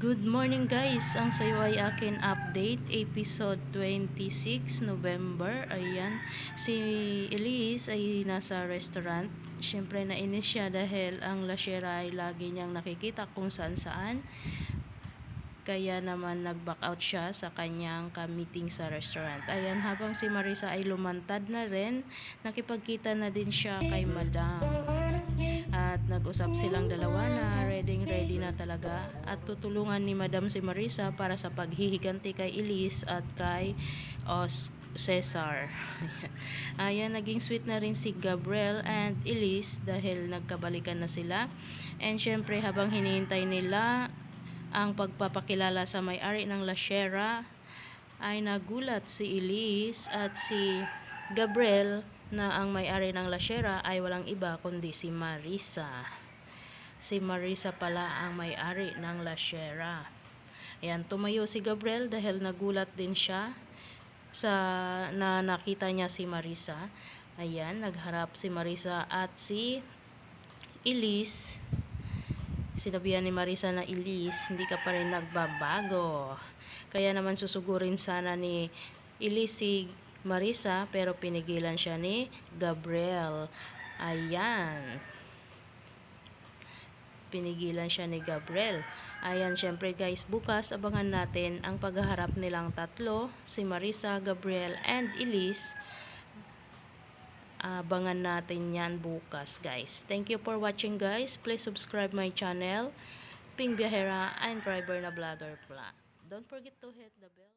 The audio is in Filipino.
Good morning guys! Ang sayo ay akin update, episode 26 November. Ayan, si Elise ay nasa restaurant. Siyempre nainis siya dahil ang Lashera ay lagi niyang nakikita kung saan saan. Kaya naman nag-back out siya sa kanyang ka-meeting sa restaurant. Ayan, habang si Marisa ay lumantad na rin, nakipagkita na din siya kay Madam. At nag-usap silang dalawa na ready na talaga at tutulungan ni Madam si Marisa para sa paghihiganti kay Elise at kay Cesar. Ayan, naging sweet na rin si Gabriel and Elise dahil nagkabalikan na sila. And syempre habang hinihintay nila ang pagpapakilala sa may-ari ng Lashera ay nagulat si Elise at si Gabriel na ang may-ari ng Lashera ay walang iba kundi si Marisa. Si Marisa pala ang may-ari ng Lashera. Ayan, tumayo si Gabriel dahil nagulat din siya na nakita niya si Marisa. Ayan, nagharap si Marisa at si Elise. Sinabihan ni Marisa na, Elise, hindi ka pa rin nagbabago. Kaya naman susugurin sana ni Elise si Marisa pero pinigilan siya ni Gabriel. Ayan. Pinigilan siya ni Gabriel. Ayan, syempre guys, bukas abangan natin ang paghaharap nilang tatlo, si Marisa, Gabriel, and Elise. Abangan natin yan bukas guys. Thank you for watching guys. Please subscribe my channel, Ping Biahera and Driver na Vlogger Vlog. Don't forget to hit the bell.